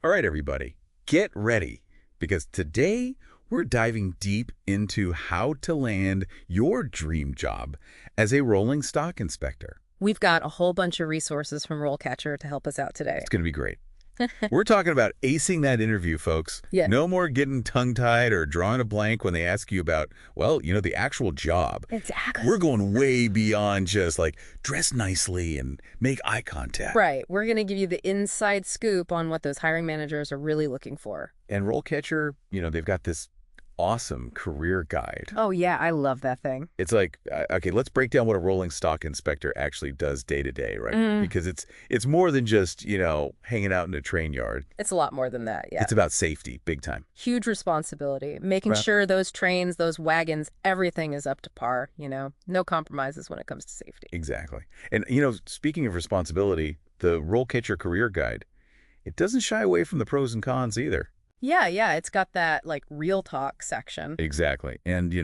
All right, everybody, get ready, because today we're diving deep into how to land your dream job as a rolling stock inspector. We've got a whole bunch of resources from RoleCatcher to help us out today. It's going to be great. We're talking about acing that interview, folks. Yeah. No more getting tongue-tied or drawing a blank when they ask you about, well, the actual job. Exactly. We're going way beyond just like dress nicely and make eye contact. Right. We're going to give you the inside scoop on what those hiring managers are really looking for. And RoleCatcher, they've got this awesome career guide. Oh, yeah. I love that thing. It's like, okay, let's break down what a rolling stock inspector actually does day to day, right? Because it's more than just, hanging out in a train yard. It's a lot more than that, yeah. It's about safety, big time. Huge responsibility. Making sure those trains, those wagons, everything is up to par, No compromises when it comes to safety. Exactly. And, speaking of responsibility, the RoleCatcher Career Guide, it doesn't shy away from the pros and cons either. Yeah. It's got that, real talk section. Exactly. And,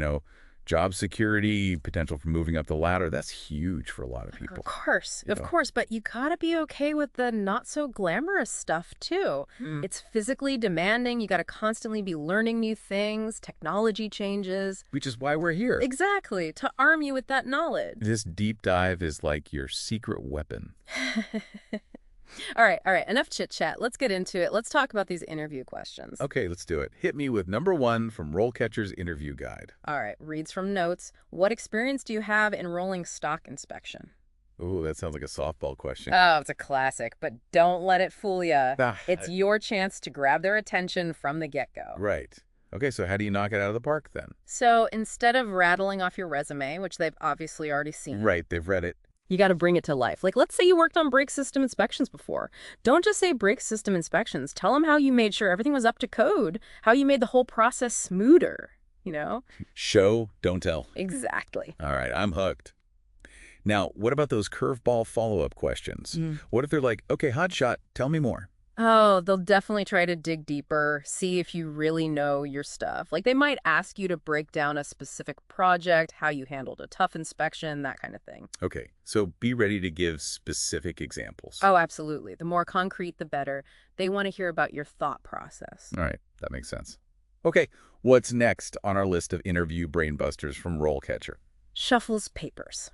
job security, potential for moving up the ladder, that's huge for a lot of people. Of course, but you gotta be okay with the not so glamorous stuff too. It's physically demanding. You gotta constantly be learning new things, technology changes. Which is why we're here. Exactly, to arm you with that knowledge. This deep dive is like your secret weapon. All right, enough chit-chat. Let's get into it. Let's talk about these interview questions. Okay, let's do it. Hit me with number 1 from RoleCatcher's interview guide. All right, reads from notes. What experience do you have in rolling stock inspection? Ooh, that sounds like a softball question. Oh, it's a classic, but don't let it fool you. It's your chance to grab their attention from the get-go. Right. Okay, so how do you knock it out of the park then? So instead of rattling off your resume, which they've obviously already seen. Right, they've read it. You got to bring it to life. Let's say you worked on brake system inspections before. Don't just say brake system inspections. Tell them how you made sure everything was up to code, how you made the whole process smoother, Show, don't tell. Exactly. All right, I'm hooked. Now, what about those curveball follow-up questions? What if they're like, okay, hotshot, tell me more? Oh, they'll definitely try to dig deeper, see if you really know your stuff. They might ask you to break down a specific project, how you handled a tough inspection, that kind of thing. Okay, so be ready to give specific examples. Oh, absolutely. The more concrete, the better. They want to hear about your thought process. All right, that makes sense. Okay, what's next on our list of interview brainbusters from RoleCatcher? Shuffles papers.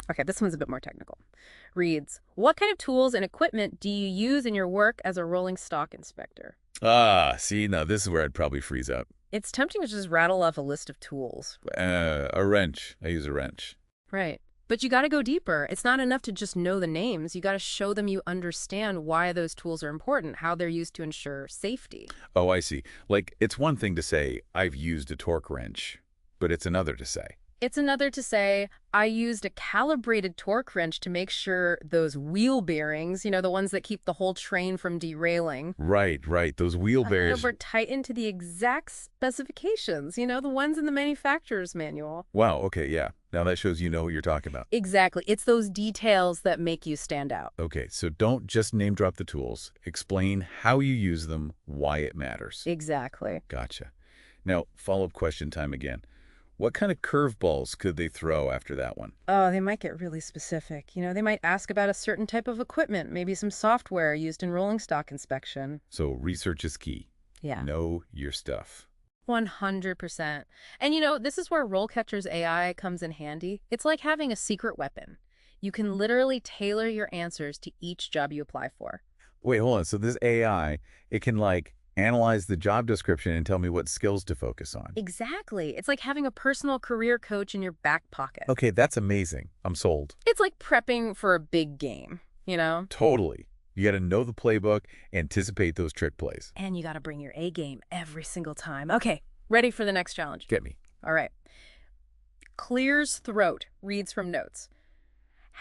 Okay, this one's a bit more technical. Reads, what kind of tools and equipment do you use in your work as a rolling stock inspector? See, now this is where I'd probably freeze up. It's tempting to just rattle off a list of tools. A wrench. I use a wrench. Right. But you got to go deeper. It's not enough to just know the names. You got to show them you understand why those tools are important, how they're used to ensure safety. Oh, I see. It's one thing to say, I've used a torque wrench, but it's another to say, it's another to say, I used a calibrated torque wrench to make sure those wheel bearings, the ones that keep the whole train from derailing. Right. Those wheel bearings were tightened to the exact specifications, the ones in the manufacturer's manual. Wow, okay, yeah. Now that shows you know what you're talking about. Exactly. It's those details that make you stand out. Okay, so don't just name drop the tools. Explain how you use them, why it matters. Exactly. Gotcha. Now, follow-up question time again. What kind of curveballs could they throw after that one? Oh, they might get really specific. They might ask about a certain type of equipment, maybe some software used in rolling stock inspection. So research is key. Yeah. Know your stuff. 100%. And this is where RoleCatcher's AI comes in handy. It's like having a secret weapon. You can literally tailor your answers to each job you apply for. Wait, hold on. So this AI, it can analyze the job description and tell me what skills to focus on. Exactly. It's like having a personal career coach in your back pocket. Okay, that's amazing. I'm sold. It's like prepping for a big game, Totally. You got to know the playbook, anticipate those trick plays. And you got to bring your A game every single time. Okay, ready for the next challenge. Get me. All right. Clears throat, reads from notes.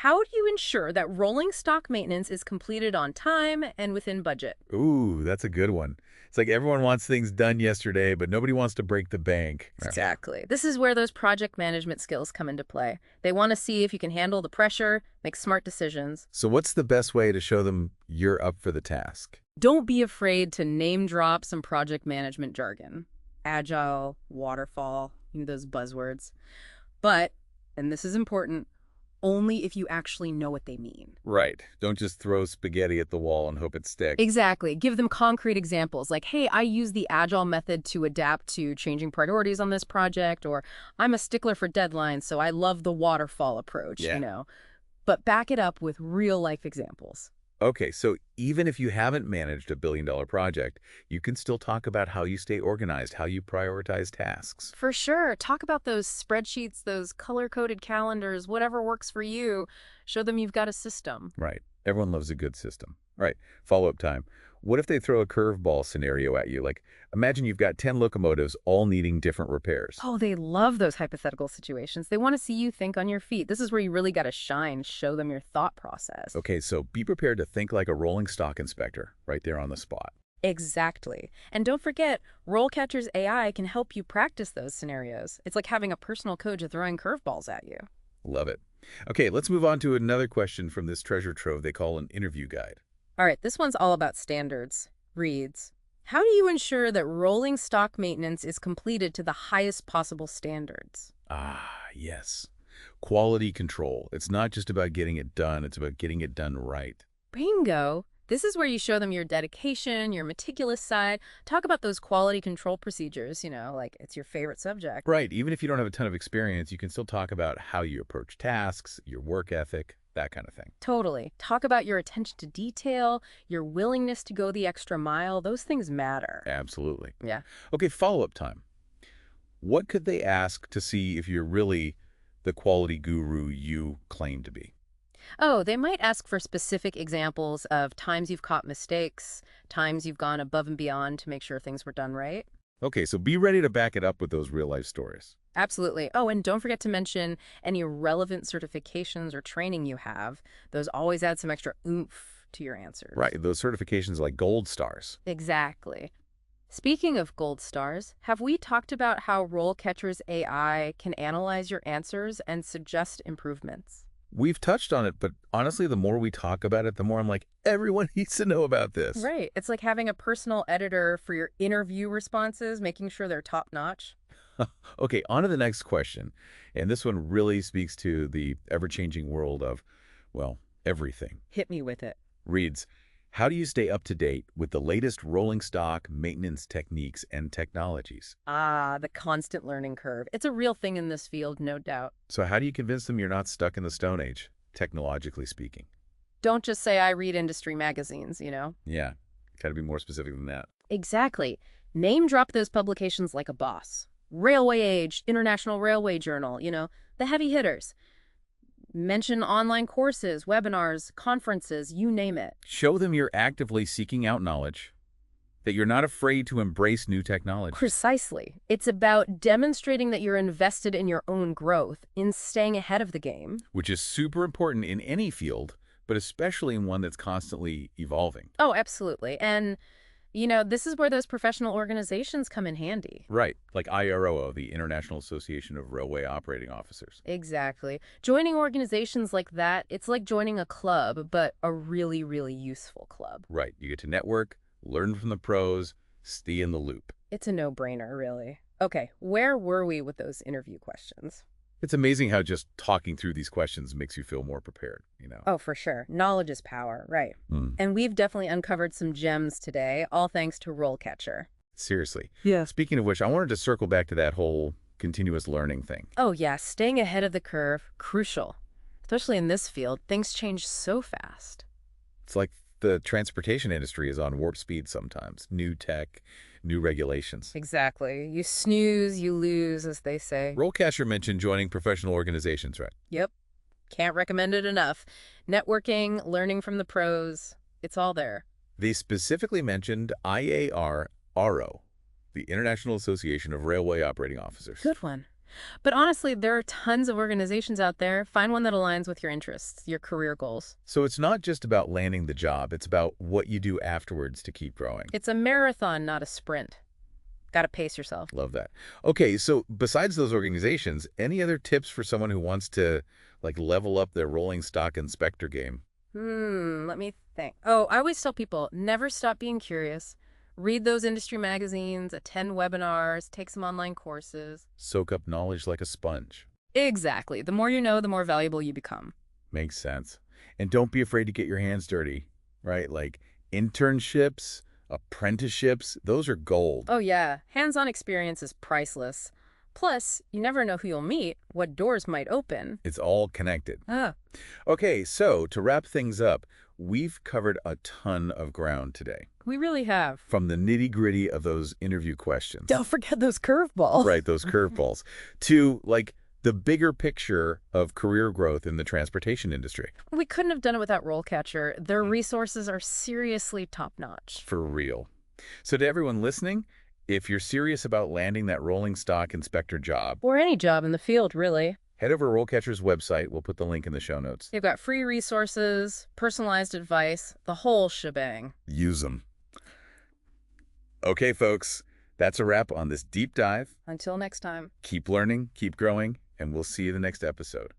How do you ensure that rolling stock maintenance is completed on time and within budget? Ooh, that's a good one. It's like everyone wants things done yesterday, but nobody wants to break the bank. Exactly. This is where those project management skills come into play. They want to see if you can handle the pressure, make smart decisions. So what's the best way to show them you're up for the task? Don't be afraid to name drop some project management jargon. Agile, waterfall, those buzzwords. But, and this is important, only if you actually know what they mean. Right. Don't just throw spaghetti at the wall and hope it sticks. Exactly. Give them concrete examples like, hey, I use the agile method to adapt to changing priorities on this project, or I'm a stickler for deadlines, so I love the waterfall approach, Yeah. But back it up with real life examples. Okay, so even if you haven't managed a billion-dollar project, you can still talk about how you stay organized, how you prioritize tasks. For sure. Talk about those spreadsheets, those color-coded calendars, whatever works for you. Show them you've got a system. Right. Everyone loves a good system. Right. Follow-up time. What if they throw a curveball scenario at you? Like, imagine you've got 10 locomotives all needing different repairs. Oh, they love those hypothetical situations. They want to see you think on your feet. This is where you really got to shine, show them your thought process. Okay, so be prepared to think like a rolling stock inspector right there on the spot. Exactly. And don't forget, RoleCatcher's AI can help you practice those scenarios. It's like having a personal coach throwing curveballs at you. Love it. Okay, let's move on to another question from this treasure trove they call an interview guide. All right, this one's all about standards. Reads, how do you ensure that rolling stock maintenance is completed to the highest possible standards? Ah, yes. Quality control. It's not just about getting it done, it's about getting it done right. Bingo. This is where you show them your dedication, your meticulous side. Talk about those quality control procedures, like it's your favorite subject. Right. Even if you don't have a ton of experience, you can still talk about how you approach tasks, your work ethic, that kind of thing. Totally. Talk about your attention to detail, your willingness to go the extra mile. Those things matter. Absolutely. Yeah. Okay, follow-up time. What could they ask to see if you're really the quality guru you claim to be? Oh, they might ask for specific examples of times you've caught mistakes, times you've gone above and beyond to make sure things were done right. Okay, so be ready to back it up with those real-life stories. Absolutely. Oh, and don't forget to mention any relevant certifications or training you have. Those always add some extra oomph to your answers. Right, those certifications like gold stars. Exactly. Speaking of gold stars, have we talked about how RoleCatcher's AI can analyze your answers and suggest improvements? We've touched on it, but honestly, the more we talk about it, the more I'm like, everyone needs to know about this. Right. It's like having a personal editor for your interview responses, making sure they're top-notch. Okay, on to the next question. And this one really speaks to the ever-changing world of, well, everything. Hit me with it. Reads, how do you stay up to date with the latest rolling stock maintenance techniques and technologies? Ah, the constant learning curve. It's a real thing in this field, no doubt. So how do you convince them you're not stuck in the Stone Age, technologically speaking? Don't just say I read industry magazines, Yeah, got to be more specific than that. Exactly. Name drop those publications like a boss. Railway Age, International Railway Journal, the heavy hitters. Mention online courses, webinars, conferences, you name it. Show them you're actively seeking out knowledge, that you're not afraid to embrace new technology. Precisely. It's about demonstrating that you're invested in your own growth, in staying ahead of the game. Which is super important in any field, but especially in one that's constantly evolving. Oh, absolutely. And, this is where those professional organizations come in handy. Right, like IROO, the International Association of Railway Operating Officers. Exactly. Joining organizations like that, it's like joining a club, but a really, really useful club. Right, you get to network, learn from the pros, stay in the loop. It's a no-brainer, really. Okay, where were we with those interview questions? It's amazing how just talking through these questions makes you feel more prepared, Oh, for sure. Knowledge is power, right. And we've definitely uncovered some gems today, all thanks to RoleCatcher. Seriously. Yeah. Speaking of which, I wanted to circle back to that whole continuous learning thing. Oh, yeah, staying ahead of the curve, crucial. Especially in this field, things change so fast. It's like the transportation industry is on warp speed sometimes. New tech, new regulations. Exactly. You snooze, you lose, as they say. RoleCatcher mentioned joining professional organizations, right? Yep. Can't recommend it enough. Networking, learning from the pros, it's all there. They specifically mentioned IARRO, the International Association of Railway Operating Officers. Good one. But honestly, there are tons of organizations out there. Find one that aligns with your interests, your career goals. So it's not just about landing the job, it's about what you do afterwards to keep growing. It's a marathon, not a sprint. Gotta pace yourself. Love that. Okay, so besides those organizations, any other tips for someone who wants to level up their rolling stock inspector game? Let me think. Oh, I always tell people, never stop being curious. Read those industry magazines, attend webinars, take some online courses. Soak up knowledge like a sponge. Exactly. The more you know, the more valuable you become. Makes sense. And don't be afraid to get your hands dirty, right? Like internships, apprenticeships, those are gold. Oh yeah, hands-on experience is priceless. Plus, you never know who you'll meet, what doors might open. It's all connected. Ah, Okay, so to wrap things up, we've covered a ton of ground today. we really have. From the nitty-gritty of those interview questions. Don't forget those curveballs. Right, those curveballs. To, like, the bigger picture of career growth in the transportation industry. We couldn't have done it without RoleCatcher. Their resources are seriously top-notch. For real. So to everyone listening, if you're serious about landing that rolling stock inspector job, Or any job in the field, really. head over to RoleCatcher's website. We'll put the link in the show notes. They've got free resources, personalized advice, the whole shebang. Use them. Okay, folks, that's a wrap on this deep dive. Until next time. Keep learning, keep growing, and we'll see you in the next episode.